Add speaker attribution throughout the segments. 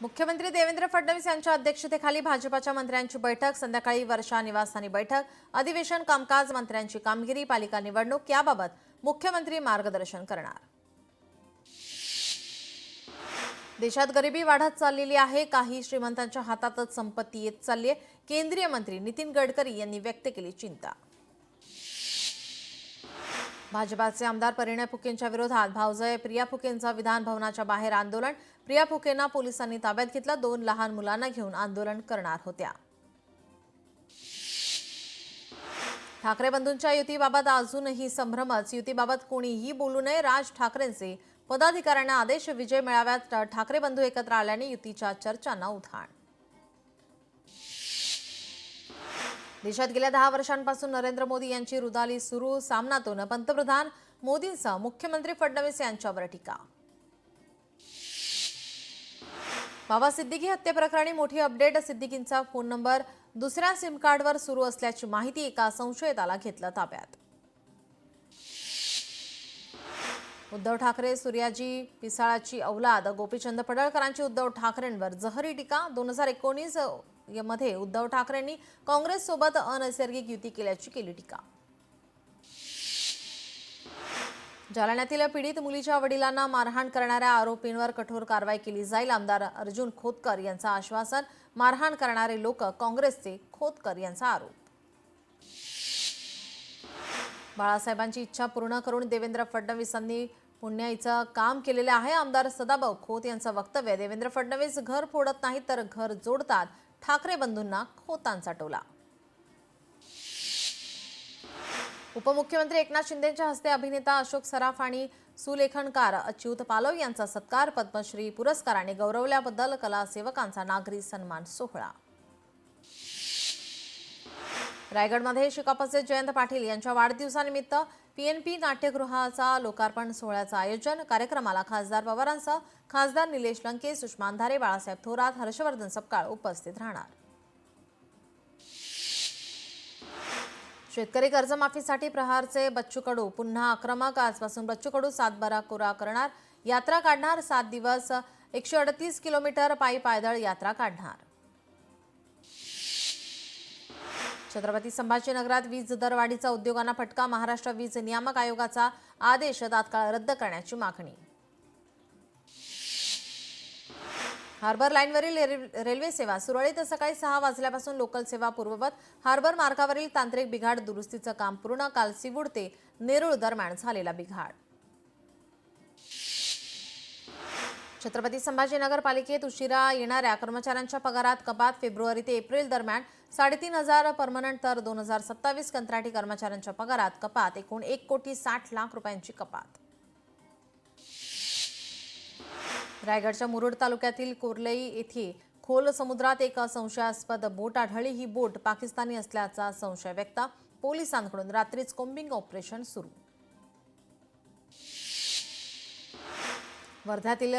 Speaker 1: मुख्यमंत्री देवेंद्र फडणवीस यांच्या अध्यक्षतेखाली भाजपाच्या मंत्र्यांची बैठक, संध्याकाळी वर्षा निवासस्थानी बैठक, अधिवेशन कामकाज, मंत्र्यांची कामगिरी, पालिका निवडणूक याबाबत मुख्यमंत्री मार्गदर्शन करणार। देशात गरिबी वाढत चाललेली आहे, काही श्रीमंतांच्या हातातच संपत्ती येत चालली आहे। केंद्रीय मंत्री नितीन गडकरी यांनी व्यक्त केली चिंता। भाजपाचे आमदार परिणय फुकेंच्या विरोधात भाऊजाई प्रिया फुकेंचा विधान भवनाच्या बाहेर आंदोलन। प्रिया फुकेंना पोलिसांनी ताब्यात घेतलं, 2 लहान मुलांना घेऊन आंदोलन करणार होत्या। ठाकरे बंधूंच्या युतीबाबत अजूनही संभ्रमच, युतीबाबत कोणीही बोलू नये, राज ठाकरेंचे पदाधिकाऱ्यांना आदेश। विजय मेळाव्यात ठाकरे बंधू एकत्र आल्याने युतीच्या चर्चांना उधाण। देशात गेल्या 10 वर्षांपासून नरेंद्र मोदी यांची रुदाली सुरू, सामनातून पंतप्रधान मोदींसह मुख्यमंत्री फडणवीस यांच्यावर टीका। बाबा सिद्दीकी हत्येप्रकरणी मोठी अपडेट, सिद्दीकींचा फोन नंबर दुसऱ्या सिम कार्डवर सुरू असल्याची माहिती, एका संशयिताला घेतलं ताब्यात। उद्धव ठाकरे सूर्याजी पिसाळाची औलाद, गोपीचंद पडळकरांची उद्धव ठाकरेंवर जहरी टीका। 2019 मध्ये उद्धव ठाकरेंनी काँग्रेस सोबत अनैसर्गिक युती केल्याची केली टीका। जालन्यातील पीडित मुलीच्या वडिलांना मारहाण करणाऱ्या आरोपींवर कठोर कारवाई केली जाईल, आमदार अर्जुन खोतकर यांचं आश्वासन। मारहाण करणारे लोक काँग्रेसचे, खोतकर यांचा आरोप। बाळासाहेबांची इच्छा पूर्ण करून देवेंद्र फडणवीसांनी पुण्याईचं काम केलेले आहे, आमदार सदाभाऊ खोत यांचं वक्तव्य। देवेंद्र फडणवीस घर फोडत नाहीत तर घर जोडतात, ठाकरे बंधूंना खोतांचा टोला। उपमुख्यमंत्री एकनाथ शिंदेंच्या हस्ते अभिनेता अशोक सराफ आणि सुलेखनकार अच्युत पालव यांचा सत्कार, पद्मश्री पुरस्काराने गौरवल्याबद्दल कला सेवकांचा नागरी सन्मान सोहळा। रायगडमध्ये शिकापचे जयंत पाटील यांच्या वाढदिवसानिमित्त पीएनपी नाट्यगृहाचा लोकार्पण सोहळ्याचं आयोजन। कार्यक्रमाला खासदार पवारांसह खासदार निलेश लंके, सुषमा अंधारे, बाळासाहेब थोरात, हर्षवर्धन सपकाळ उपस्थित राहणार। शेतकरी कर्जमाफीसाठी प्रहारचे बच्चू कडू पुन्हा आक्रमक, आजपासून बच्चू कडू सातबारा कोरा करणार, यात्रा काढणार। 7 दिवस 138 किलोमीटर पायदळ यात्रा काढणार। छत्रपती संभाजीनगरात वीज दरवाढीचा उद्योगांना फटका, महाराष्ट्र वीज नियामक आयोगाचा आदेश तात्काळ रद्द करण्याची मागणी। हार्बर लाईनवरील रेल्वे सेवा सुरळीत, सकाळी 6 वाजल्यापासून लोकल सेवा पूर्ववत। हार्बर मार्गावरील तांत्रिक बिघाड दुरुस्तीचं काम पूर्ण, काल सिवूड ते नेरुळ दरम्यान झालेला बिघाड। छत्रपती संभाजीनगर पालिकेत उशिरा येणाऱ्या कर्मचाऱ्यांच्या पगारात कपात, फेब्रुवारी ते एप्रिल दरम्यान 3,500 परमनंट तर 2027 कंत्राटी कर्मचाऱ्यांच्या पगारात कपात, एकूण 1,60,00,000 रुपयांची कपात। रायगडच्या मुरुड तालुक्यातील कोर्लई येथे खोल समुद्रात एक संशयास्पद बोट आढळली, ही बोट पाकिस्तानी असल्याचा संशय व्यक्त, पोलिसांकडून रात्रीच कोम्बिंग ऑपरेशन सुरू। वर्ध्यातील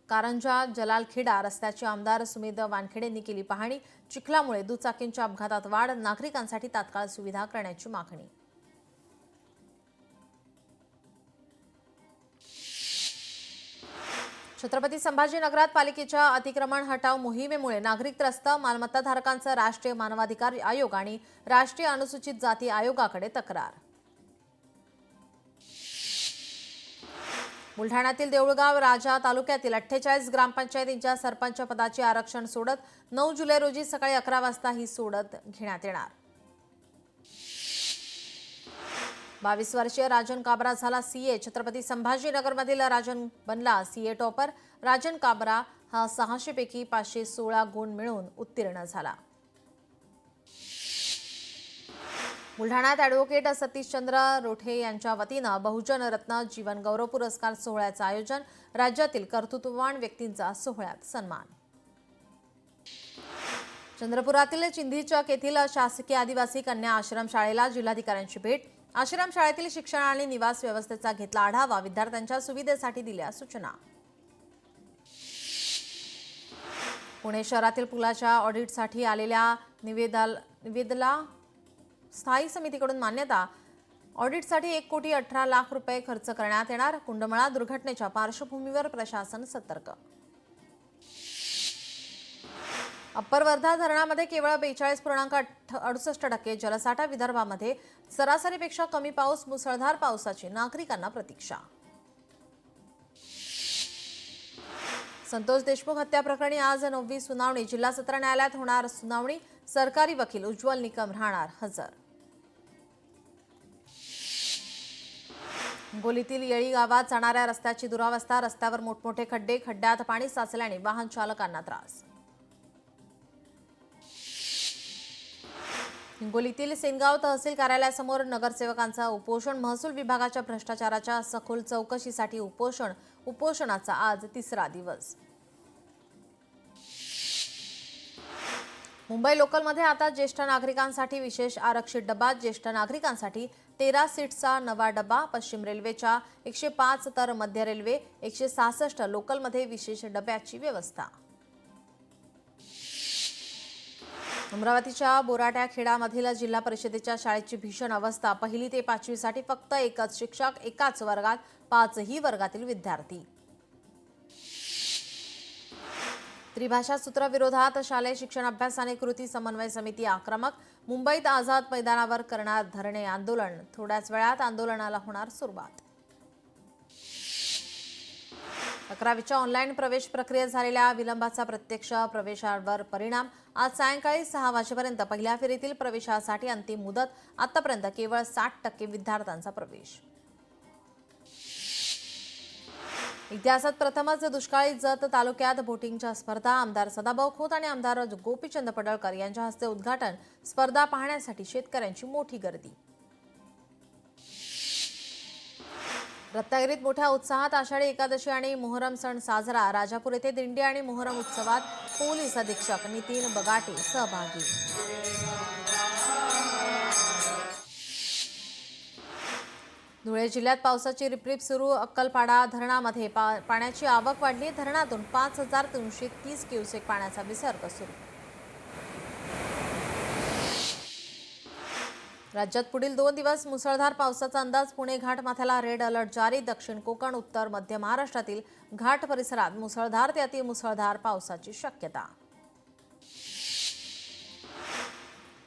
Speaker 1: कारंजा जलालखेडा रस्त्याची आमदार सुमेध वानखेडे यांनी केली पाहणी, चिखलामुळे दुचाकींच्या अपघातात वाढ, नागरिकांसाठी तात्काळ सुविधा करण्याची मागणी। छत्रपती संभाजीनगरात पालिकेच्या अतिक्रमण हटाव मोहिमेमुळे नागरिक त्रस्त, मालमत्ताधारकांचं राष्ट्रीय मानवाधिकार आयोग आणि राष्ट्रीय अनुसूचित जाती आयोगाकडे तक्रार। बुलढाण्यातील देऊळगाव राजा तालुक्यातील 48 ग्रामपंचायतींच्या सरपंच पदाचे आरक्षण सोडत, 9 जुलै रोजी सकाळी 11 वाजता ही सोडत घेण्यात येणार। 22 वर्षीय राजन काबरा झाला सीए, छत्रपती संभाजीनगरमधील राजन बनला सीए टॉपर। राजन काबरा हा 600 पैकी 516 गुण मिळवून उत्तीर्ण झाला। बुलढाण्यात ॲडव्होकेट सतीशचंद्र रोठे यांच्या वतीनं बहुजन रत्न जीवन गौरव पुरस्कार सोहळ्याचं आयोजन, राज्यातील कर्तृत्ववान व्यक्तींचा सोहळ्यात सन्मान। चंद्रपुरातील चिंधीचक येथील शासकीय आदिवासी कन्या आश्रम शाळेला जिल्हाधिकाऱ्यांची भेट, आश्रम शाळेतील शिक्षण आणि निवास व्यवस्थेचा घेतला आढावा, विद्यार्थ्यांच्या सुविधेसाठी दिल्या सूचना। पुणे शहरातील पुलाच्या ऑडिटसाठी आलेल्या निवेदनाला स्थायी समितीकडून मान्यता, ऑडिटसाठी 1,18,00,000 रुपये खर्च करण्यात येणार। कुंडमळा दुर्घटनेच्या पार्श्वभूमीवर प्रशासन सतर्क। अप्पर वर्धा धरणामध्ये केवळ 42.68% जलसाठा. विदर्भामध्ये सरासरीपेक्षा कमी पाऊस. मुसळधार पावसाची नागरिकांना प्रतीक्षा. संतोष देशमुख हत्या प्रकरणी आज 9वी सुनावणी. जिल्हा सत्र न्यायालयात होणार सुनावणी. सरकारी वकील उज्ज्वल निकम राहणार हजर. हिंगोलीतील येळी गावात जाणाऱ्या रस्त्याची दुरावस्था. रस्त्यावर मोठमोठे खड्डे. खड्ड्यात पाणी साचल्याने वाहन चालकांना त्रास. हिंगोलीतील सेनगाव तहसील कार्यालयासमोर नगरसेवकांचा उपोषण. महसूल विभागाच्या भ्रष्टाचाराच्या सखोल चौकशीसाठी उपोषणाचा आज 3रा दिवस. मुंबई लोकलमध्ये आता ज्येष्ठ नागरिकांसाठी विशेष आरक्षित डबा. ज्येष्ठ नागरिकांसाठी 13 सीट्सचा नवा डबा. पश्चिम रेल्वेच्या 105 तर मध्य रेल्वे 166 लोकलमध्ये विशेष डब्याची व्यवस्था. अमरावतीच्या बोराट्या खेडामधील जिल्हा परिषदेच्या शाळेची भीषण अवस्था. 1ली ते 5वी साठी फक्त एकच शिक्षक, एकाच वर्गात 5ही वर्गातील विद्यार्थी. त्रिभाषा सूत्र विरोधात शालेय शिक्षण अभ्यास आणि कृती समन्वय समिती आक्रमक. मुंबईत आझाद मैदानावर करणार धरणे आंदोलन. थोड्याच वेळात आंदोलनाला होणार सुरुवात. 11वीच्या ऑनलाईन प्रवेश प्रक्रियेत झालेल्या विलंबाचा प्रत्यक्ष प्रवेशावर परिणाम. आज सायंकाळी 6 वाजेपर्यंत पहिल्या फेरीतील प्रवेशासाठी अंतिम मुदत. आतापर्यंत केवळ 60% विद्यार्थ्यांचा प्रवेश. इतिहासात प्रथमच दुष्काळी जत तालुक्यात बोटिंगच्या स्पर्धा. आमदार सदाभाऊ खोत आणि आमदार गोपीचंद पडळकर यांच्या हस्ते उद्घाटन. स्पर्धा पाहण्यासाठी शेतकऱ्यांची मोठी गर्दी. रत्नागिरीत मोठ्या उत्साहात आषाढी एकादशी आणि मोहरम सण साजरा. राजापूर येथे दिंडी आणि मोहरम उत्सवात पोलीस अधीक्षक नितीन बगाटे सहभागी. धुळे जिल्ह्यात पावसाची रिपरिप सुरू. अक्कलपाडा धरणामध्ये पाण्याची आवक वाढली. धरणातून 5330 क्युसेक पाण्याचा विसर्ग सुरू. राज्यात पुढील 2 दिवस मुसळधार पावसाचा अंदाज. पुणे घाटमाथ्याला रेड अलर्ट जारी. दक्षिण कोकण, उत्तर मध्य महाराष्ट्रातील घाट परिसरात मुसळधार ते अतिमुसळधार पावसाची शक्यता.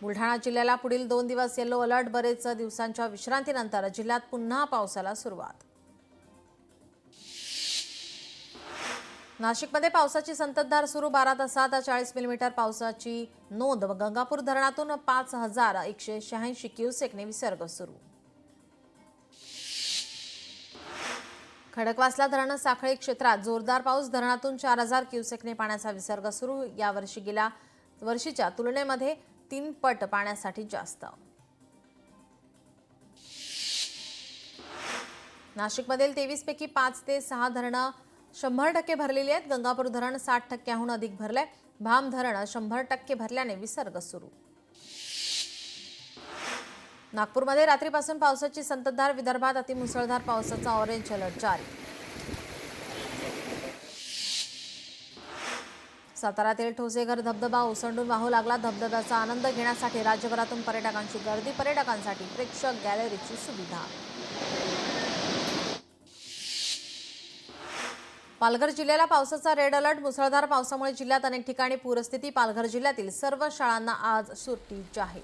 Speaker 1: बुलढाणा जिल्ह्याला पुढील 2 दिवस येलो अलर्ट. बरेच दिवसांच्या विश्रांतीनंतर जिल्ह्यात पुन्हा पावसाला सुरुवात. नाशिकमध्ये पावसाची संततधार सुरू. 12 तासात 40 मिलीमीटर पावसाची नोंद. गंगापूर धरणातून 5186 क्युसेकने विसर्ग सुरू. खडकवासला धरण साखळी क्षेत्रात जोरदार पाऊस. धरणातून 4000 क्युसेकने पाण्याचा विसर्ग सुरू. यावर्षी गेल्या वर्षीच्या तुलनेमध्ये 3 पट पाण्यासाठी जास्त. नाशिकमधील 23 पैकी 5 ते 6 धरणं 100% भरलेली आहेत. गंगापूर धरण 60%हून अधिक भरलंय. भाम धरण 100% भरल्याने विसर्ग सुरू. नागपूरमध्ये रात्रीपासून पावसाची संततधार. विदर्भात अतिमुसळधार पावसाचा ऑरेंज अलर्ट जारी. सातारातील ठोसेघर धबधबा ओसंडून वाहू लागला. धबधब्याचा आनंद घेण्यासाठी राज्यभरातून पर्यटकांची गर्दी. पर्यटकांसाठी प्रेक्षक गॅलरीची सुविधा. पालघर जिल्ह्याला पावसाचा रेड अलर्ट. मुसळधार पावसामुळे जिल्ह्यात अनेक ठिकाणी पूरस्थिती. पालघर जिल्ह्यातील सर्व शाळांना आज सुट्टी जाहीर.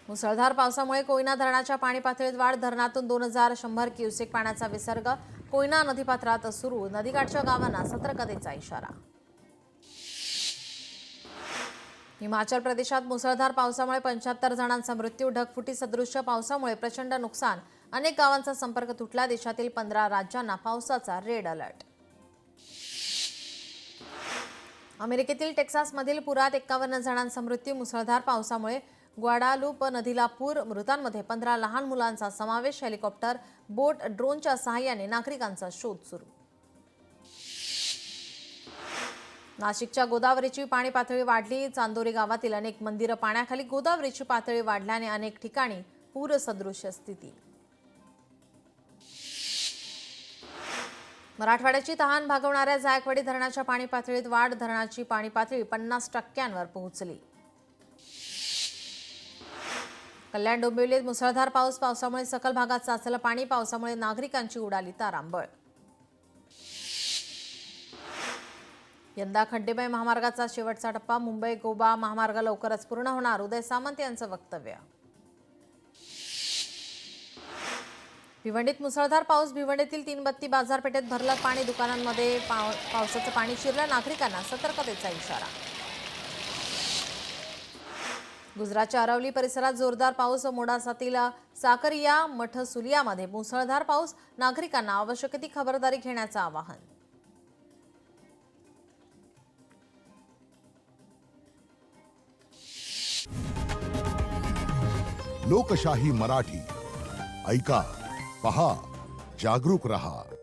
Speaker 1: मुसळधार पावसामुळे कोयना धरणाच्या पाणी पातळीत वाढ. धरणातून 2100 क्युसेक पाण्याचा विसर्ग. कोयना नदीपात्रात सुरू. नदीकाठच्या गावांना सतर्कतेचा इशारा. हिमाचल प्रदेशात मुसळधार पावसामुळे 75 जणांचा मृत्यू. ढगफुटी सदृश्य पावसामुळे प्रचंड नुकसान. अनेक गावांचा संपर्क तुटला. देशातील 15 राज्यांना पावसाचा रेड अलर्ट. अमेरिकेतील टेक्सासमधील पुरात 51 जणांचा मृत्यू. मुसळधार पावसामुळे ग्वाडालूप नदीला पूर. मृतांमध्ये 15 लहान मुलांचा समावेश. हेलिकॉप्टर, बोट, ड्रोनच्या सहाय्याने नागरिकांचा शोध सुरू. नाशिकच्या गोदावरीची पाणी पातळी वाढली. चांदोरी गावातील अनेक मंदिरं पाण्याखाली. गोदावरीची पातळी वाढल्याने अनेक ठिकाणी पूरसदृश स्थिती. मराठवाड्याची तहान भागवणाऱ्या जायकवाडी धरणाच्या पाणी पातळीत वाढ. धरणाची पाणी पातळी 50%वर पोहोचली. कल्याण डोंबिवलीत मुसळधार पाऊस. पावसामुळे सकल भागात साचलं पाणी. पावसामुळे नागरिकांची उडाली तारांबळ. यंदा खड्डेबाई महामार्गाचा शेवटचा टप्पा मुंबई गोवा महामार्ग लवकरच पूर्ण होणार, उदय सामंत यांचं वक्तव्य. भिवंडीत मुसळधार पाऊस, भिवंडीतील तीनबत्ती बाजारपेठेत भरलं पाणी, दुकानांमध्ये पावसाचं पाणी शिरलं, नागरिकांना सतर्कतेचा इशारा. गुजरातच्या अरवली परिसरात जोरदार पाऊस, मोडासातील साकरिया मठसुलियामध्ये मुसळधार पाऊस, नागरिकांना आवश्यक ती खबरदारी घेण्याचं आवाहन.
Speaker 2: लोकशाही मराठी ऐका, पहा, जागरूक रहा.